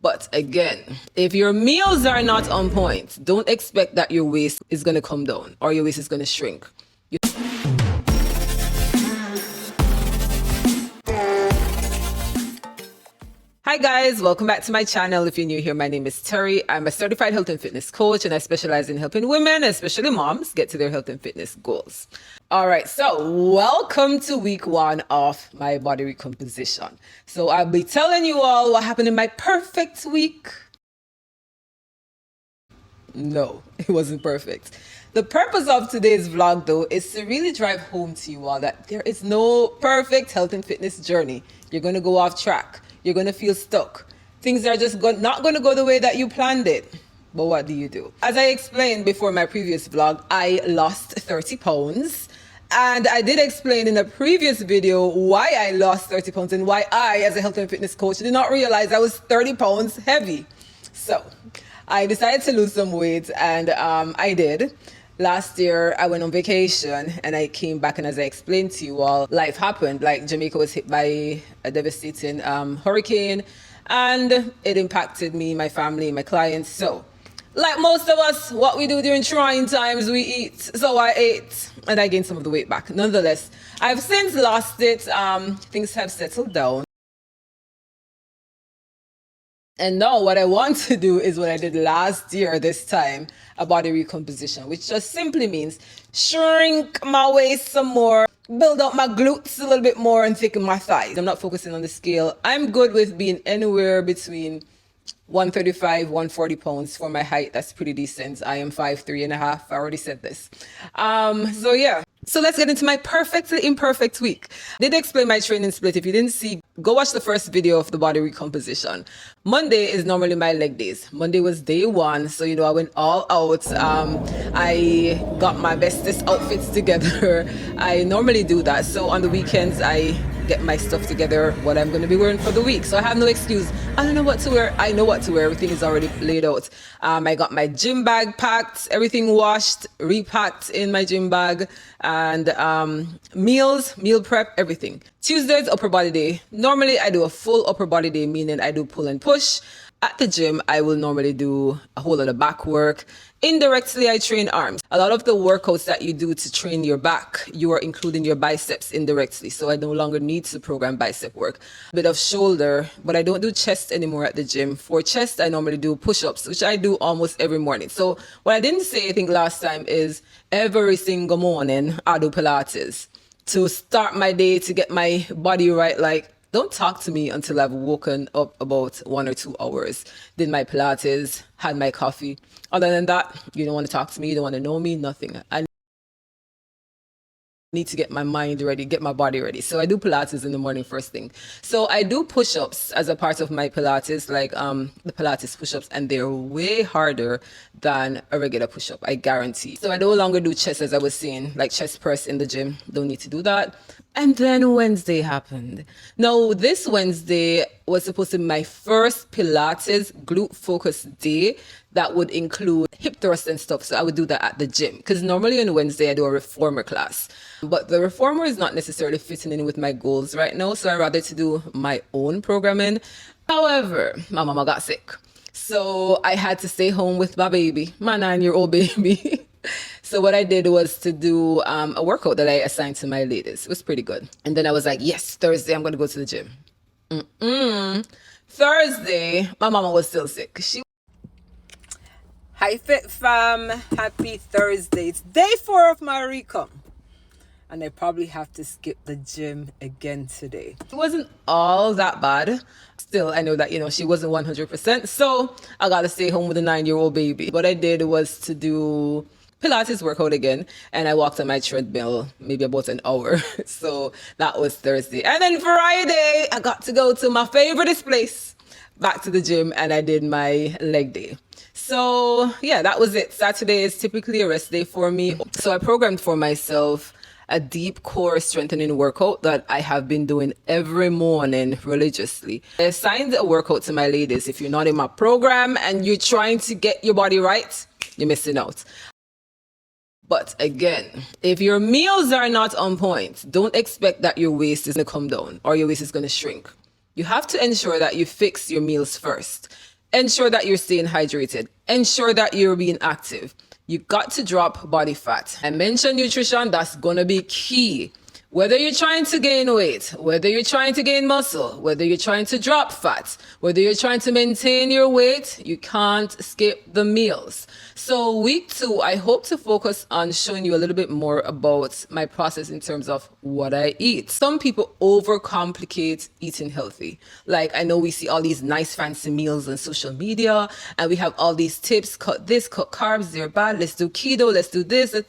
But again, if your meals are not on point, don't expect that your waist is going to come down or your waist is going to shrink. Hi guys, welcome back to my channel. If you're new here, my name is Terry. I'm a certified health and fitness coach and I specialize in helping women, especially moms, get to their health and fitness goals. All right, so welcome to week 1 of my body recomposition. So I'll be telling you all what happened in my perfect week. No, it wasn't perfect. The purpose of today's vlog though is to really drive home to you all that there is no perfect health and fitness journey. You're going to go off track. You're going to feel stuck. Things are just not going to go the way that you planned it. But what do you do? As I explained before my previous vlog, I lost 30 pounds. And I did explain in a previous video why I lost 30 pounds and why I, as a health and fitness coach, did not realize I was 30 pounds heavy. So I decided to lose some weight and I did. Last year, I went on vacation and I came back, and as I explained to you all, life happened. Like Jamaica was hit by a devastating hurricane and it impacted me, my family, my clients. So like most of us, what we do during trying times, we eat. So I ate and I gained some of the weight back. Nonetheless, I've since lost it. Things have settled down. And now what I want to do is what I did last year, this time, a body recomposition, which just simply means shrink my waist some more, build up my glutes a little bit more and thicken my thighs. I'm not focusing on the scale. I'm good with being anywhere between 135, 140 pounds for my height. That's pretty decent. I am 5'3.5". I already said this. So yeah. So let's get into my perfectly imperfect week. I did explain my training split. If you didn't see, go watch the first video of the body recomposition. Monday is normally my leg days. Monday was day 1. So, I went all out. I got my bestest outfits together. I normally do that. So on the weekends, I get my stuff together, what I'm going to be wearing for the week. So I have no excuse. I don't know what to wear. I know what to wear. Everything is already laid out. I got my gym bag packed, everything washed, repacked in my gym bag, and meal prep, everything. Tuesday is upper body day. Normally I do a full upper body day, meaning I do pull and push. At the gym, I will normally do a whole lot of back work. Indirectly, I train arms. A lot of the workouts that you do to train your back, you are including your biceps indirectly. So I no longer need to program bicep work. A bit of shoulder, but I don't do chest anymore at the gym. For chest, I normally do push-ups, which I do almost every morning. So what I didn't say, I think last time, is every single morning I do Pilates to start my day, to get my body right. Like, don't talk to me until I've woken up about 1 or 2 hours, did my Pilates, had my coffee. Other than that, you don't want to talk to me, you don't want to know me, nothing. I need to get my mind ready, get my body ready. So I do Pilates in the morning first thing. So I do push-ups as a part of my Pilates, like the Pilates push-ups, and they're way harder than a regular push-up, I guarantee. So I no longer do chest, as I was saying, like chest press in the gym. Don't need to do that. And then Wednesday happened. Now, this Wednesday was supposed to be my first Pilates glute focus day that would include hip thrust and stuff. So I would do that at the gym, because normally on Wednesday I do a reformer class. But the reformer is not necessarily fitting in with my goals right now. So I'd rather to do my own programming. However, my mama got sick. So I had to stay home with my baby, my 9-year-old baby. So what I did was to do a workout that I assigned to my ladies. It was pretty good. And then I was like, yes, Thursday, I'm going to go to the gym. Thursday, my mama was still sick. Hi, Fit Fam. Happy Thursday. It's day 4 of my recom. And I probably have to skip the gym again today. It wasn't all that bad. Still, I know that, she wasn't 100%. So I got to stay home with a 9-year-old baby. What I did was to do Pilates workout again, and I walked on my treadmill maybe about an hour. So that was Thursday. And then Friday, I got to go to my favorite place, back to the gym, and I did my leg day. So yeah, that was it. Saturday is typically a rest day for me. So I programmed for myself a deep core strengthening workout that I have been doing every morning religiously. I assigned a workout to my ladies. If you're not in my program and you're trying to get your body right, you're missing out. But again, if your meals are not on point, don't expect that your waist is going to come down or your waist is going to shrink. You have to ensure that you fix your meals first. Ensure that you're staying hydrated. Ensure that you're being active. You got to drop body fat. I mentioned nutrition, that's gonna be key. Whether you're trying to gain weight, whether you're trying to gain muscle, whether you're trying to drop fat, whether you're trying to maintain your weight, you can't skip the meals. So week 2, I hope to focus on showing you a little bit more about my process in terms of what I eat. Some people overcomplicate eating healthy. Like, I know we see all these nice fancy meals on social media and we have all these tips, cut this, cut carbs, they're bad, let's do keto, let's do this.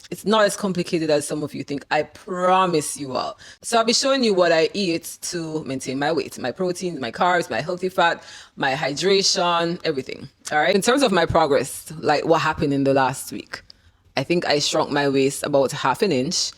It's not as complicated as some of you think. I promise you all. So I'll be showing you what I eat to maintain my weight, my proteins, my carbs, my healthy fat, my hydration, everything. All right. In terms of my progress, like what happened in the last week, I think I shrunk my waist about 1/2 inch.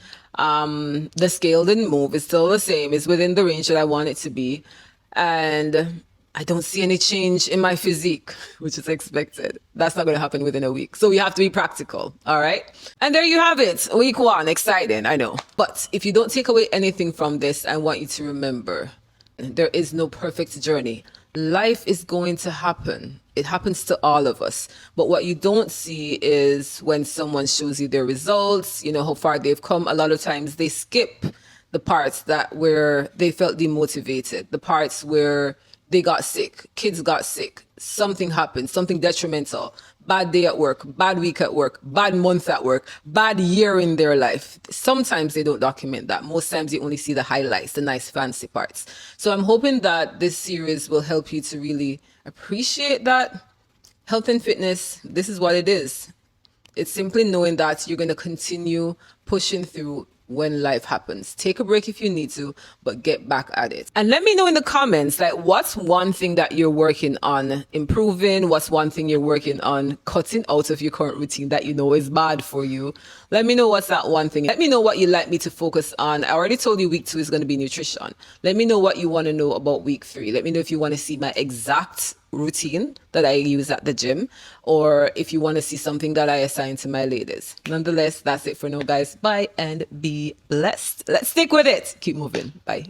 The scale didn't move. It's still the same. It's within the range that I want it to be. And I don't see any change in my physique, which is expected. That's not going to happen within a week. So we have to be practical. All right. And there you have it. Week 1. Exciting. I know. But if you don't take away anything from this, I want you to remember there is no perfect journey. Life is going to happen. It happens to all of us. But what you don't see is when someone shows you their results, you know, how far they've come. A lot of times they skip the parts that where they felt demotivated, the parts where they got sick, kids got sick, something happened, something detrimental, bad day at work, bad week at work, bad month at work, bad year in their life. Sometimes they don't document that. Most times you only see the highlights, the nice fancy parts. So I'm hoping that this series will help you to really appreciate that health and fitness. This is what it is. It's simply knowing that you're going to continue pushing through when life happens. Take a break if you need to, but get back at it. And let me know in the comments, like, what's one thing that you're working on improving? What's one thing you're working on cutting out of your current routine that you know is bad for you? Let me know what's that one thing. Let me know what you'd like me to focus on. I already told you week 2 is going to be nutrition. Let me know what you want to know about week 3. Let me know if you want to see my exact routine that I use at the gym, or if you want to see something that I assign to my ladies. Nonetheless, that's it for now, guys. Bye and be blessed. Let's stick with it. Keep moving. Bye.